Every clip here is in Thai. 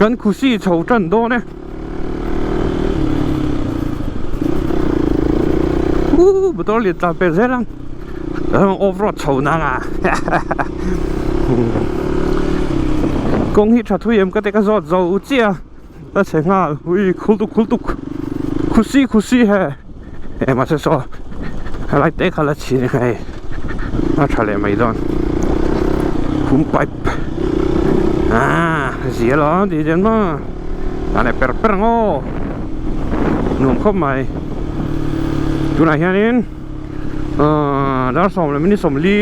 กันคุซี่โฉจันโดเนี่ยบุตรเลี้ยงตาเป็นเรื่องแล้วมันโอฟโรดโฉนังอ่ะกงฮิตชัดทุยมก็เด็กก็รอดเจ้าเจียแล้วเสียงอ่ะอุ้ยคุตุกคุซี่เฮ้มาเสียสออะไรเด็กอะไรชีนี่ไงน่าทะเลไม่ดอนคุ้มไปเสียแล้วดีจังมั้งอันนี้เปิดงอหนุ่มเข้ามาดูไหนฮะนี่ดาวสมเลยมินิสมลี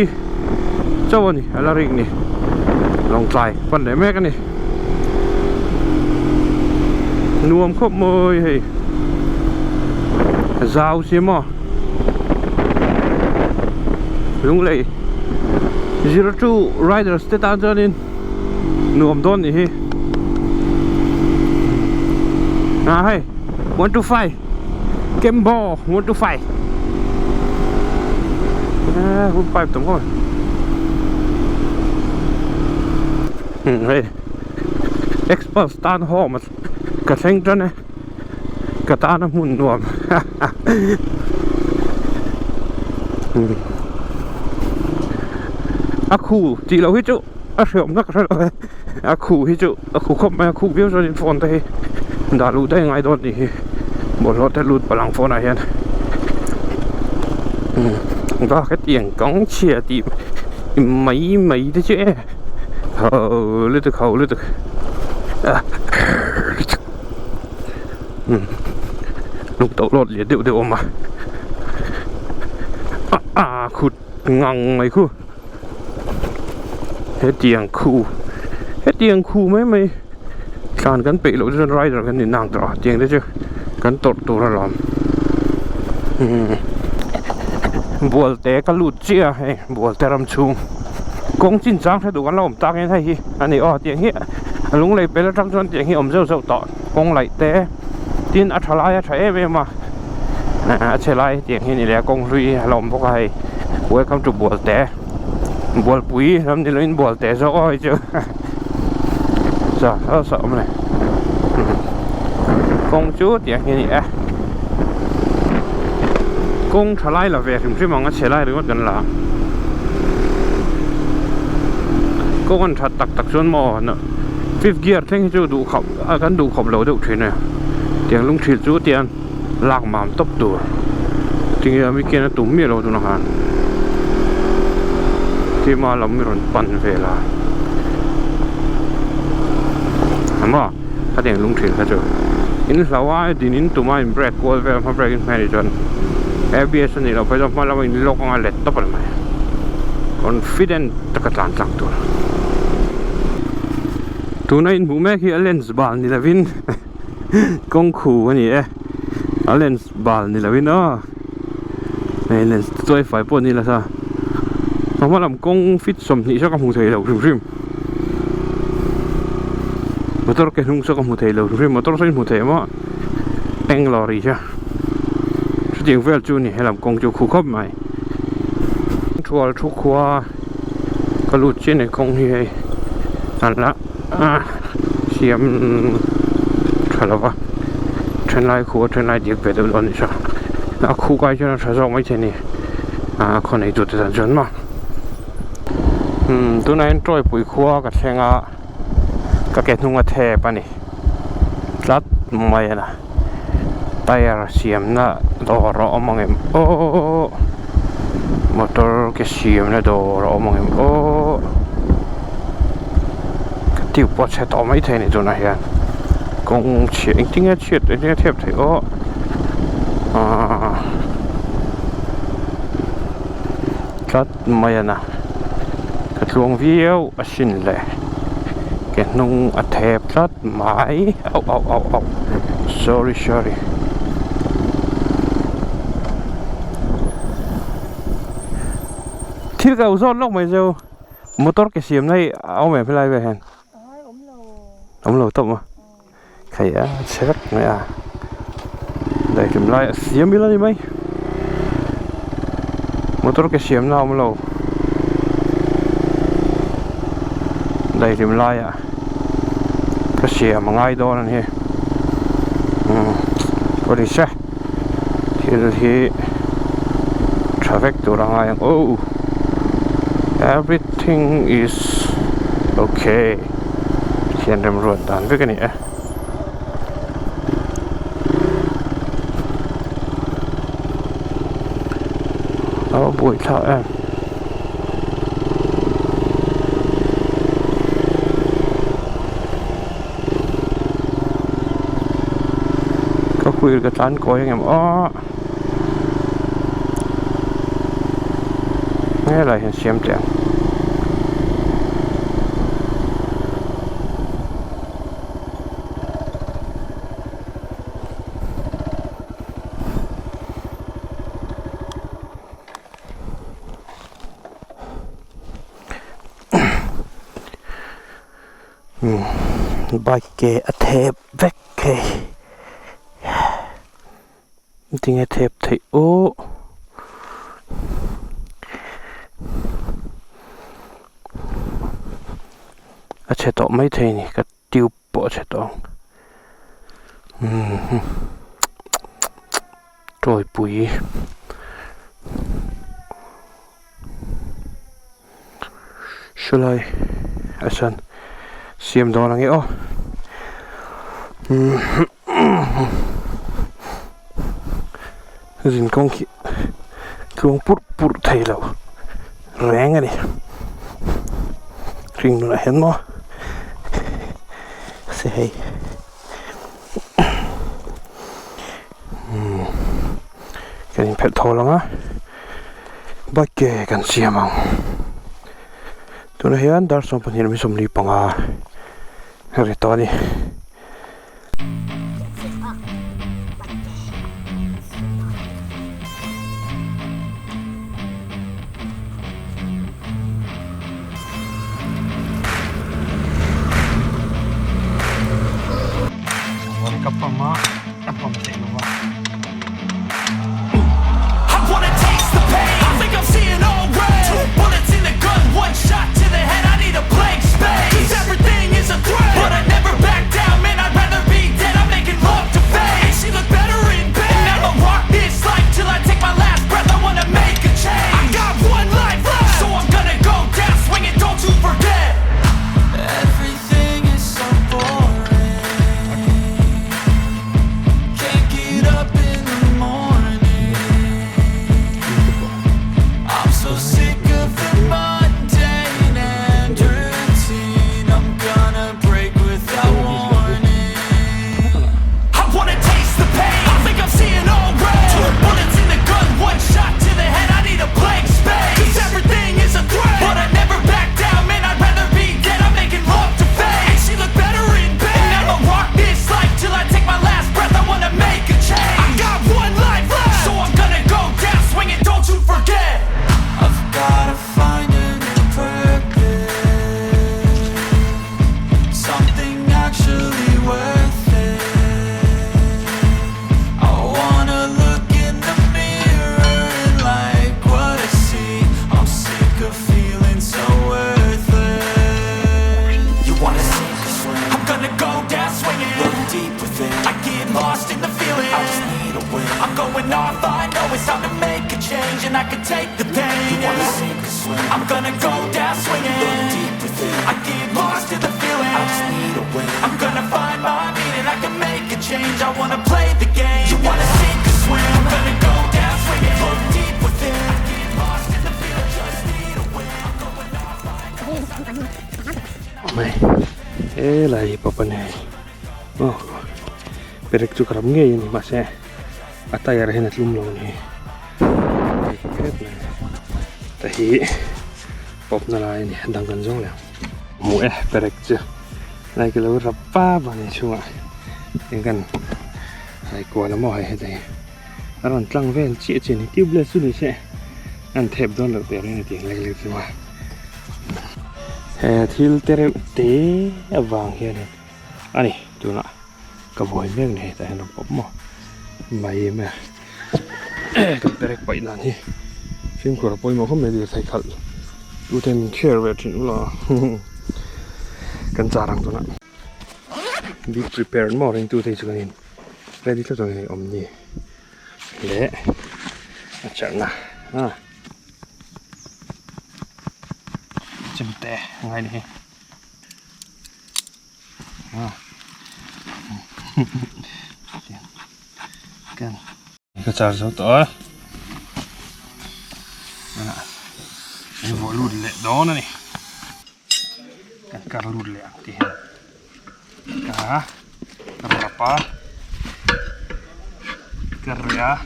เจ้าวันนี้อะไรอีกนี่ลองใจปันไหนแม่กันนี่นวมเข้ามาเฮ้ยซาวเสียมั้งลุงเลย02 riders เตตาเจอนี่นวมโดนนี่เฮ้ยwant to fight game ball want to fight คุณไปตรงก่อนเฮ้ย expert star ห้อมันกระเซ็งจังนะกระตาน้ำหุ่นนวมอาคูจีเราฮิจุอาเสียมนักใช่ไหมอาคูฮิจุอาคูครบไหมอาคูวิวจนฟอนได้ด่ารู้ได้ไงโดนนี่บนรถได้รู้พลังฟอนอะไรเนี่ยก็แค่เตียงกองเชียร์ตีไม่ได้เจ๊เลือดเขาลูกตกรถเหลียดเดี๋ยวมาขุดงังไงคู่เฮ็ดเตียงคู่ไม่การกันเปะเราจะไรเดี๋ยวกันนี่นางต่อเตียงได้เจ้ากันตดตัวละล้อมบัวเตะกันลุดเจียให้บัวเตะรำชูกงจินจังถ้าดูกันเราผมตักให้ที่อันนี้เตียงเหี้ยลุงเลยไปแล้วจังจนเตียงเหี้ยเจ้าต่อกงไหลเตะตีนอัฐลายใช้เอเวมาเชลัยเตียงเหี้ยนี่แหละกงลุยลมพวกไอ้บัวคำจุบัวเตะบัวปุ๋ยทำนี่เลยบัวเตะซะอ้อยเจ้าจ้าเขาสอบเลยกงจูเตียงเหี้ยนี่กงทลายละเวถึงที่มองว่าเชลัยหรือว่ากันละก็กันถัดตักส่วนหม้อเนาะฟิฟเกียร์ทั้งที่จูดูขอบกันดูขอบเราดูทีเนี่ยเตียงลุงถีจูเตียงลากหมามตบตัวจริงๆไม่เกี่ยนตุ่มมีเราดูนะฮะที่มาเราไม่รอนปั่นเวลาถามว่าถ้าเตียงลุงถีเขาจะอินสาวายดินินตุ่มไม่เบรกกอลเวลมาเบรกอินแมนิจอนABS นี่เราไปต้องมาเราไม่ล็อกงานเล็ดตบอะไรไหม confident ตะกะตานจังตัวนั้นผู้แม่คือเลนส์บอลนี่แหละวินกงขู่วันนี้เลนส์บอลนี่แหละวินเลนส์ตัวไฟปนนี่แหละซะเพราะว่าลำกงฟิตสมนี่ชอบกับหูเทยเราริมมอเตอร์แกนุ่งชอบกับหูเทยเราริมมอเตอร์ใช้หูเทยมั้งเอ็งลอรี่ใช่จริงเวลจูนี่ให้ลำกงจูคู่ครบไหมชัวร์ทุกขวาก็รู้เช่นในกงที่อันละเสียมใช่หรอวะเทรนไลน์คู่เทรนไลน์เด็กไปเดินอันนี้ใช่คู่ใกล้จะใช้สองไม่ใช่นี่คนไหนจุดจะจนมาตัวนั้นจ่อยปุ๋ยขั้วกับเชงก็เก็บนุ่งกระเทปนี่รัดไม่นะไตเสียมนะดอรอมังเอ็มมอเตอร์ก็เสียมนะดอรอมังเอ็มก็ติวปอดใช้ต่อไม่ทันนี่ตัวนั้นยังกงเฉียงจริงๆเฉียดจริงๆเทียบถึงรัดไม่นะกระทรวงวิวชินเลยแกนุ่งอัดเทปรัดไม้เอา sorry ที่เราซ้อนลงไม่เจอมอเตอร์เกษียมได้เอาแม่เป็นไรไปเห็นอมโลตบมาใครเช็คไหมได้ถึงไรเสียมมีอะไรไหมมอเตอร์เกษียมน่าอมโลได้ถึงไร ก็เสียมังไงโดนนี่ก็ดีใช่ที่ traffic ตัวอะไรโอ้ everything is okay เขียนตำรวจด่านไปกันนี่เอาบุยเท่าก็คุยกับร้านก๋วยอย่างเงี้ยไม่อะไรเห็นเสียมแจงบายเกอเทปเวกเกจริงๆเทปไทโออาเชตอไม่เทนี่ก็ติวปอเชตอโดยปุ๋ยช่วยอาจารย์เสียมโดนอะไรอ๋อรินกงขี้ลวงปุดไทยเราแรงอะดิริงอะไรเห็นมั้ยเสียกันเพชรทองแล้วนะบ้าเกกันเสียมังตัวนี้อันดาร์สมปัญญาไม่สมรีปังอ่ะเรื่องตัวนี้วันกับปะมะกับปะมะเสร็จแล้ววะOne shot to the head, I need a blank space. 'Cause everything is a threat, but I never back down. Man, I'd rather be dead. I'm making love to fame. And she look better in bed. And I'ma rock this life till I take my last breath. I wanna make a change. I got one life left, so I'm gonna go down swinging. Don't you forget. Everything is so boring. Can't get up in the morning. I'm so sick of the mud. I can take the pain. I'm gonna go down swinging. I get lost in the feeling. I'm gonna find my meaning. I can make a change. I wanna play the game. You wanna sink or swim? I'm gonna go down swinging. Look deep within. I get lost in the feeling. Just need a win. I'm going off. Lagi apa nih? Oh, perek tu kerap nggak ini mas ya? Atau ya rehenat lumlong nih. Tapi pop nalai ini dangkan jong lah. Mu perek tu. Lagi lalu rapa bani cuma. Yang kan, lagi kuat nama hai tadi. Aran tlang ven cie ni tiup lesu ni sih. Antep don lek teri ni tiang lagi cuma. Til tere te avang here ni. Ani tu nak keboi meng ni tak hendak pop mo. Mai me. Perek pai nani. Film kurang poi mau kau mesti saya kal. Tu ten share version ula. Kan jarang tu nak. be prepared more into this again ready to do omni le achana chimte ngai ni kan cái char số to cái vỏ lụt lẹ đó này cái cà lụt lẹ thì cá rapa kerja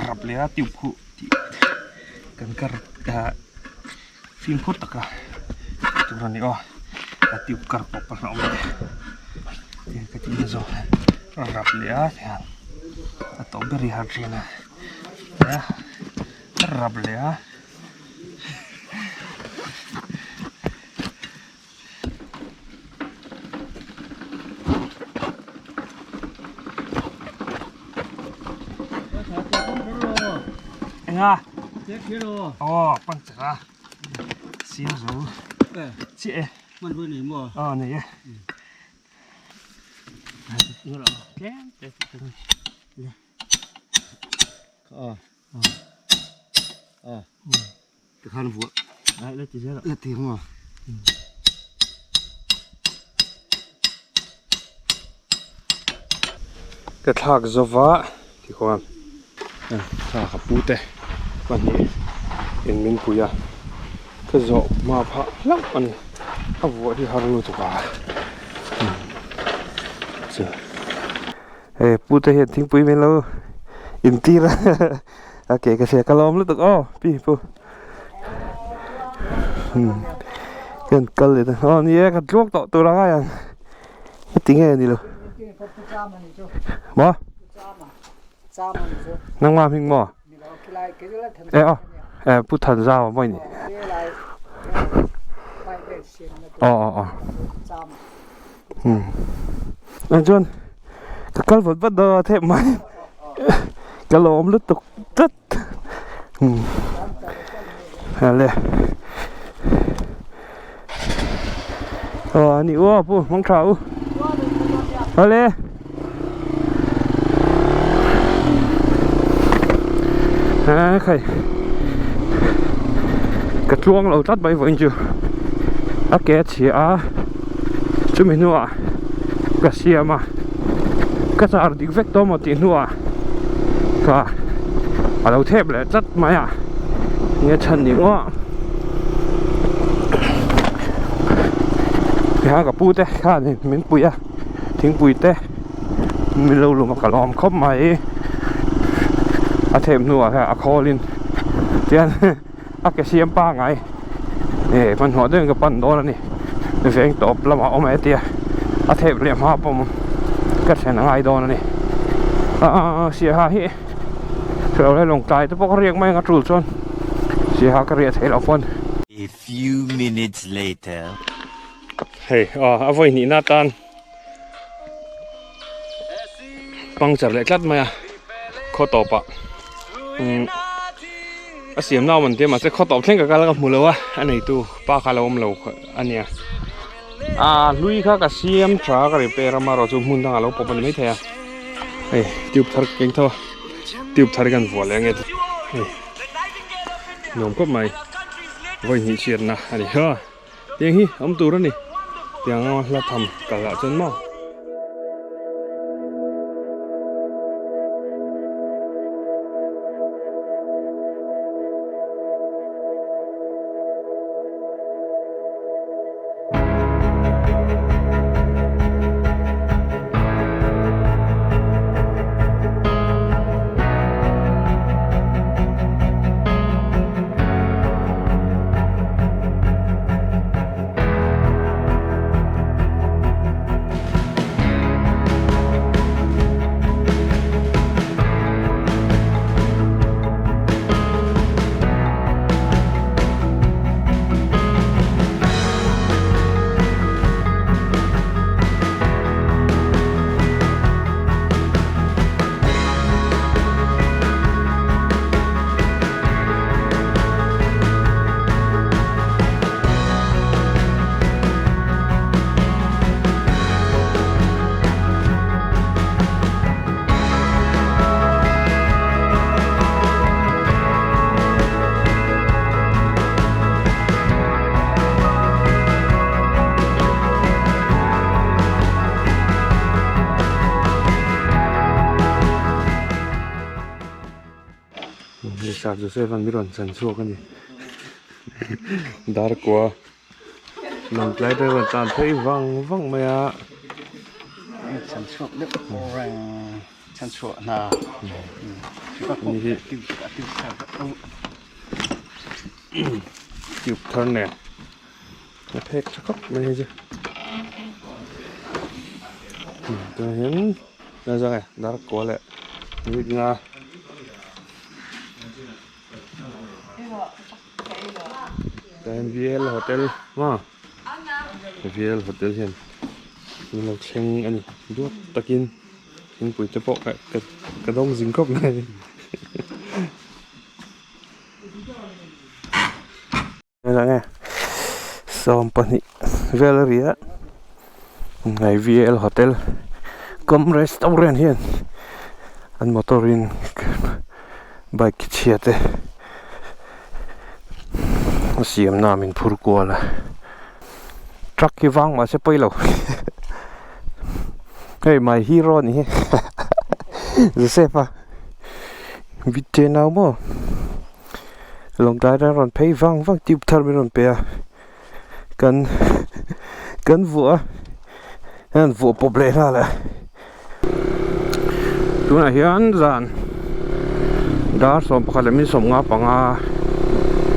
raplea tiupku kan kerja film kota kah turun ni oh tiup karpop pernah omong dia kecilnya so raplea ya atau beri harganya ya raplea à oh băng chả xíu rồi chị mình vừa nỉ mùa này như là kém cái khăn vuột đấy lấy tiền lấy tiền mà cái thác Java thì không thác hấp bútวันนี้เห็นมินปุยะก็จะมาพะลักมันเอาวัวที่ฮารุตุกาเจอปูจะเห็นทิ้งปุยไม่รู้อินตีละโอเคก็เสียกระลอมแล้วตุกอ้อพี่ปูกันเลยนะอ๋อนี่ก็ลวกต่อตัวละกันทิ้งให้นี่เลยบ่นั่งมาพิงบ่พูดทันเจ้าไม่นี่นั่นจนกะกลฝนบัดเดอเทปไหมกะลมลึกตุกตึ๊ดอะไรนี่อ้วปูมังขาวอะไรใครกระทรวงเราจัดไปไว้อยู่แกเชียจุ่มหัวกระเชียมาก็จะดิเวกตัวมาตีหัวก็เราเทปเลยจัดมาเนี่ยฉันนี่ว่าไปหากับปูเต้ข้าเนี่ยเหม็นปุยทิ้งปุยเต้มีเราลงมากระลอมครบไหมอาเทมนัวแค่อาคอลินเตียนอาแกเชียมป้าไงมันหัวเดินกับปั้นโดนแล้วนี่เดี๋ยวเองตบแล้วมาเอาไม้เตียอาเทมเรียมหาผมก็แสนไงโดนแล้วนี่เสียหายเราได้ลงใจแต่พวกเรียกไม่กระตุ้นจนเสียหายก็เรียกให้เราฟัน A few minutes later เฮ้ยเอาไว้นี่หน้าตาปังจับเลยจัดมาข้อตอบเสียมเน่ามันเดี๋ยวมันจะข้อตอบเช่นกันแล้วกับหมูเลยวะอันไหนตู้ป้าคาร์ลอมเราอันเนี้ยลุยข้ากับเสียมทรากับเปรามาเราจะมุ่งทางเราปนไม่แท้เฮ้ยติวทาร์กันเท่าติวทาร์กันหัวแรงเงี้ยเฮ้ยหนุ่มก็ไม่ไว้หิเชียนนะอันนี้เหรอเตียงฮีอมตูรนี่เตียงเราทำกันละจนมั่ง Sạc Joseph ăn biết rồi sẵn xua cái gì Đã quá LUNGLEI đây là tàn thấy văng mày ạ sản xuất nước orang sản xuất na chúng ta cũng tiêu chụp thân nè nó phết cho khóc mày chứ tôi hiện ra rồi đã quá lẹ như nga Tại VL Hotel mà VL Hotel hiện mình làm xem anh đuốc takin hình bụi tập bộ cái đông dính cốc này này nghe xong pani Valeria ngày VL Hotel com restaurant hiện anh motorin bike chia thế xiêm na mình phur qua là truck cái vang mà sẽ bay lâu hey my hero này Joseph vịt trên nào mà LUNGLEI ra rồi pay vang tiếp theo mình rồi pe cần vua problem là tu này hiện dàn đã xong phải mình xong ngã bằng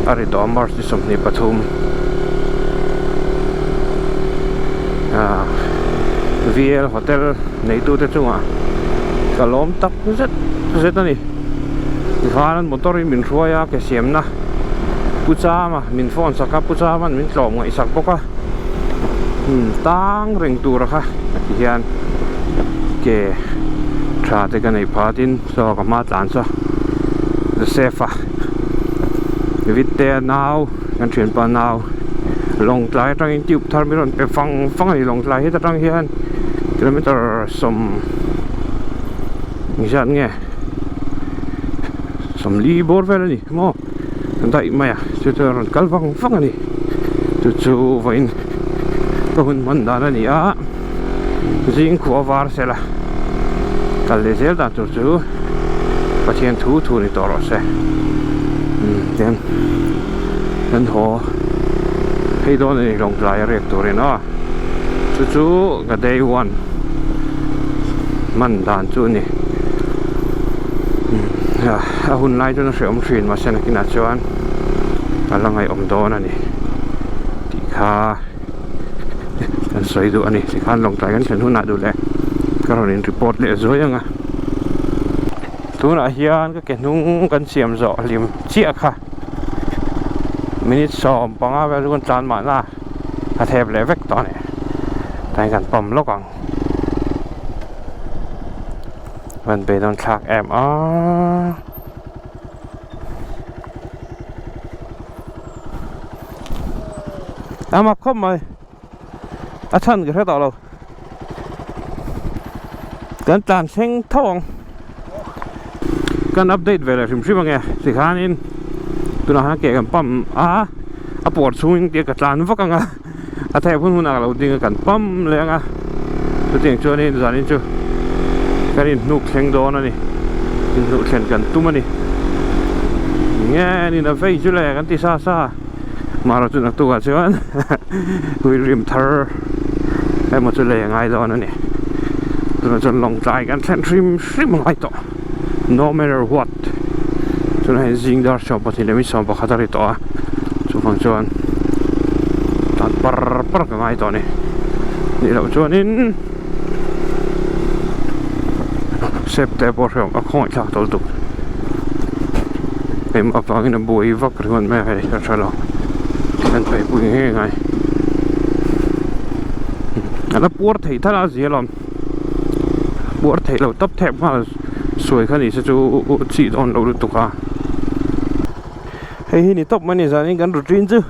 Ari đó mà đi xong này Pathum VL Hotel này tu thế chung à cả lom tắc rất này thì khá là motor mình xua ya cái xiêm na pucha mà mình phone sạc cái pucha mà mình lom ngay sạc bốc à tang ring tu ra kha hiền cái trà thì cái này phá tin so cái mát lán so safe à vịt tè nào ngăn chuyển pa nào LUNGLEI trong những chụp thar mình phải phăng này LUNGLEI hết trong hiền kilometer som nghĩ nghe som li bor về này mo tại mày à chứ tôi còn cắt phăng này chú vậy tôi muốn mình đã này à riêng của var sẽ là cái lẽ sẽ là chú phát hiện thu này to rồi sẽ nên họ hay đó này LUNGLEI reactor này nó chú cái day one mình đàn chú này hôm nay cho nó sẽ ông truyền mà xem cái nào cho anh là ngày ông đó này thì khá anh xoay đủ anh này thì khá LUNGLEI anh xem hôm nào đủ lẹ cái rồi đến report lẹ rồi anh à tu là hiền cái nung cái xiêm rõ liềm chia khá minute sòm bằng áo về con tràn mà na thẹp lẹ vec to này tại gần bầm lóc bằng mình về đón chạc em mà không mày chân cái thế đó đâu cái tràn xanh thong cái update về là phim nghe thì khá nên tôi nói cái bấm bột xuống cái tràn vóc ang thẹp phun nào là tiếng cái bấm lên tôi tiếng cho nên giờ nên chưa cái này nụ khen đó này nụ khen gần tum này nghe này là phải chứ là cái tí xa mà nó tụi nó chứ anh người rim thở em một chỗ lẻ ngay đó này tụi nó chọn LUNGLEI cái khen rim ngay đó no matter what tụi nó hay dính đó cho bọn thì lấy mình xong bỏ khá ra đó chú phòng cho anh tàn par cái ngay đó này để đâu cho nên September rồi không chắc đâu được em ở vào cái buổi vắt rồi mẹ phải cho lo anh phải buổi nghe ngay nó buốt thì thật là gì lắm buốt thì là tấp thẹp mà sủi cái này sẽ cho chỉ đòn đâu được à hay này tấp mà này giờ nên gắn được riêng chứ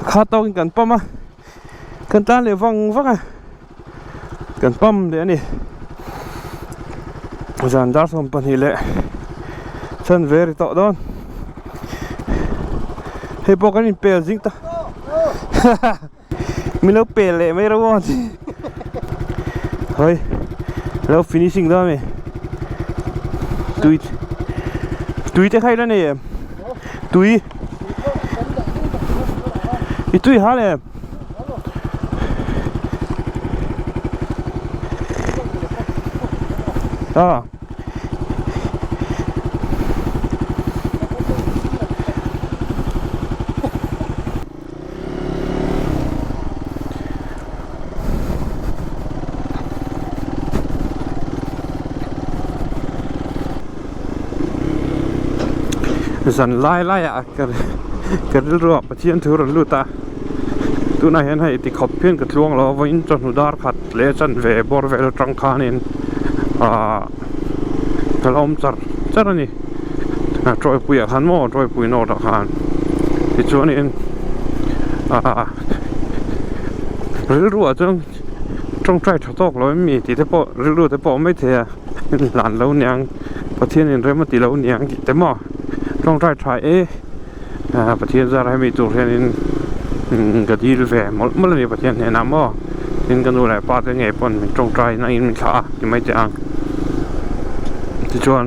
khá to cái cần pump cần ta để văng vắc cần pump để này dàn đá xong phần thì lệ chân về thì tọ đó hay bỏ cái này bè dính ta ไม่เลิกเปลี่ยนเลยไม่รู้ว่าเฮ้ยแล้วฟินิชชิ่งได้ไหมตุยจะใครแล้วเนี่ยตุยอีตุยหาเลยสันไล่อ่ะกันรัวประเทียนถือรถลูตาตัวนั้นเห็นให้ติขอบเพี้ยนกับล่วงเราวันจนหุดาร์ขัดเลจันเวบอร์เวลตรังคานินกระลมจัดนี่จอยปุยขันโม่จอยปุยโนดขันที่ชวนนี่รัวจงใจถอดตกเราไม่มีที่เทปรัวเทปไม่เทียหลานเราเนี่ยประเทียนนี่เริ่มมาตีเราเนี่ยแต่หม้อจงใจใช้ประเทศจะให้มีตัวเรียนกระดิ่งแฝงเมื่อไรประเทศเนี่ยน้ำบ่ยินกันดูแลป้าจะไงปนจงใจนั่งยินขาที่ไม่จะอ่างที่ชวน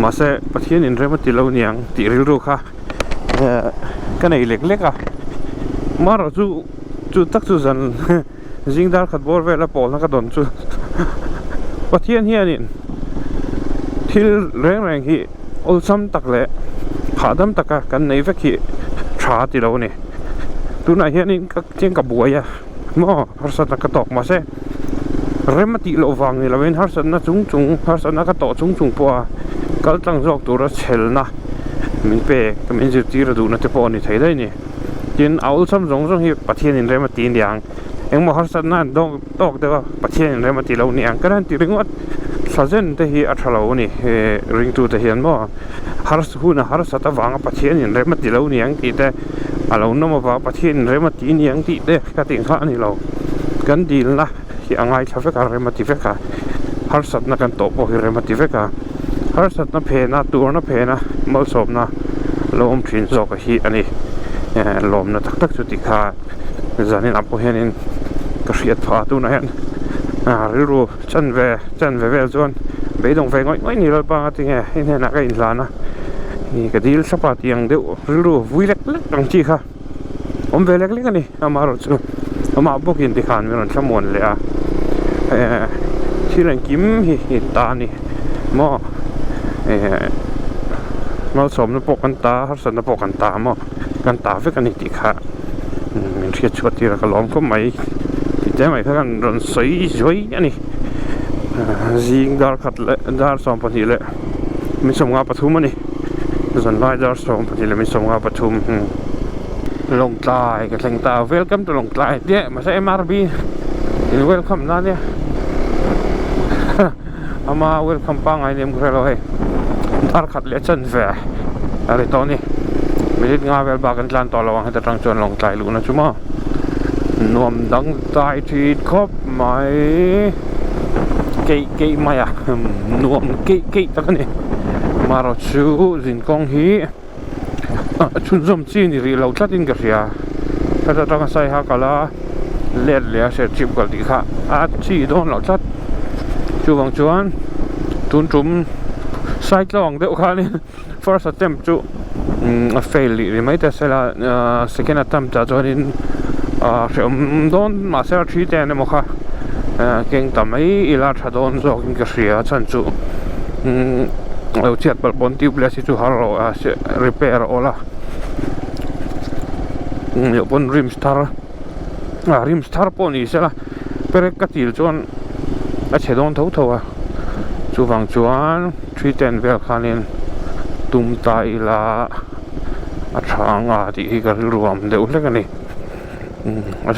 มาเสประเทศนี้เริ่มติดเราเนี่ยติดรู้ค่ะกันไหนเล็กๆอ่ะมาเราจู่ตักจู่สันจิงดาร์ขัดบอลเวลาปอลแล้วก็โดนจู่ประเทศเฮียนี่ที่แรงที่โอ้ซ้ำตักเลยขาดำตักกันในฟักขี้ชาติเราเนี่ยตัวไหนเฮียนี่ก็เจียงกับบัวอ่ะมั่วฮัสนักกระตอกมาเซ่เริ่มมาติโลฟังนี่เราเป็นฮัสนักจุงฮัสนักกระตอกจุงปัวก็ตั้งจอกตัวเราเชลนะมันเป๊ะก็มันจะตีเราดูนะที่ปอนี่ใช้ได้เนี่ยยินเอาซ้ำส่งที่ประเทศนี้เริ่มมาตีอย่างเอ็งมาฮัสนักดอกเดียวประเทศนี้เริ่มมาตีเราเนี่ยก็นั่นตีเรื่องว่าซาเซนที่อัชลาวนี่ริงตูที่เห็นบ่ฮาร์สหูนะฮาร์สตะวางประเทศนี่เริ่มมาตีเราเนี่ยที่แต่เราโน้มว่าประเทศเริ่มมาตีเนี่ยที่เด็กก็ติงข้านี่เรากันดีละที่อ่างไอชาเฟกาเริ่มมาตีเฟกาฮาร์สนักกันโตพอเริ่มมาตีเฟกาฮาร์สนักเพนะตัวนักเพนะมัลสมนะลมทิ้งโซกฮีอันนี้ลมนะตักจุดที่ขาจานี่นับพอเห็นก็เสียดฟ้าตัวนั้นรู้จันเวจวนไปตรงไฟง่อยนี่เราปาติงเห็นนักอินลานะนี่ก็ดีลสปาติยังเดียวรู้วิเล็กตั้งจีค่ะผมเวเล็กกันนี่อามารู้สึกอามาบุกินที่ขานมีรันชั่วโมงเลยที่เรื่องกิมหินตานี่หม้อมาสมนปกันตาฮัสนปกันตาหม้อกันตาเฟกันนี่ที่ค่ะมันเทียบชดที่เราก็ล้อมก็ไม่แต่ไม่เท่ากันรอนสวยอันนี้จิงดาร์ขัดเลยดาร์สองพันทีเลยมีสมงาปฐุมอันนี้ส่วนไล่ดาร์สองพันทีเลยมีสมงาปฐุมลงใต้กับแสงตาเวลคัมตัวลงใต้เนี่ยมาใช้ MRB เวลคัมนั่นเนี่ยเอามาเวลคัมปังไอเนี่ยมึงเราให้ดาร์ขัดเลยจันแฝงอะไรตอนนี้ไม่ได้งาเวลบากันจานต่อระวังให้ตะตรังจวนลงใต้รู้นะจุ๊ม่นวมดังใต้ที่ครบไหมเกยไหมอ่ะนวมเกยตะกันนี่มาเราชูสินกองฮีชุนสมจีนี่เราจัดอินกันเสียถ้าจะต้องใส่ฮักละเล็ดเลยเสียจิบกันดีค่ะจีโดนเราจัดจูบังจวนตุนจุ่มใส่กล่องเดียวค่ะนี่ first attempt จูfail หรือไม่แต่เสร็จละ second attempt จะจวน เดินมาเสียชีวิตเนี่ยมั้งค่ะเก่งแต่ไม่อีลาถ้าโดนโจกินกระเสียฉันจู่เราเช็ดบนทิวเลสิจู่ฮาร์โร่รีเพย์โอละอยู่บนริมสตาร์ปนี่เสียละเปรกกติลจวนเช็ดโดนทั่วจู่ฟังจวนชีวิตเวลคานินตุ้มตายละทางที่ก็รวมเดี๋ยวเล็กกันนี่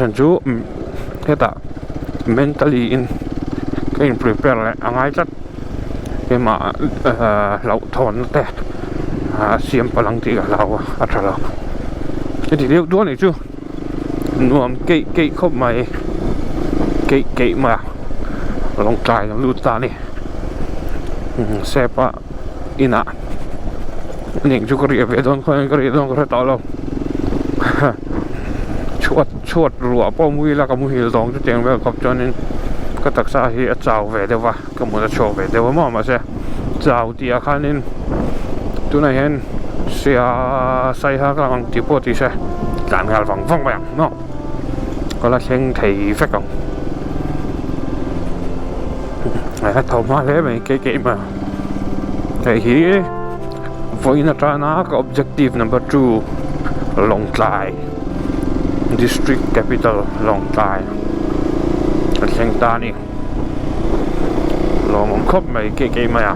ฉันจูเฮต้า mentally in ก็in prepare เลยอ่างไงจัดเกี่ยมาเราถอนแต่เสียมพลังที่เราอัตราเราทีเดียวด้วยนี่จูนวมเกยเข้ามาเกยมาลงใจลงลูตานี่เซปะอินะนี่จูกรีเวดอนคนกรีดอนก็ต่อเราช chuột rùa bao mui là cái mui hiểu dòng cho tiếng về khóc cho nên cái đặc sản thì chào về đâu và cái món chào về đâu mà sẽ chào thì khá nên tụi này hen sẽ xây ha cái bằng tiếp thì sẽ cản gạt vòng vòng bảng nó có là khen thầy phép không này thầu má lẽ mày cái mà thầy hí với nó ra nó cái objective number 2 LUNGLEI district capital LUNGLEI khen ta nè lo mong khóc mày cái mà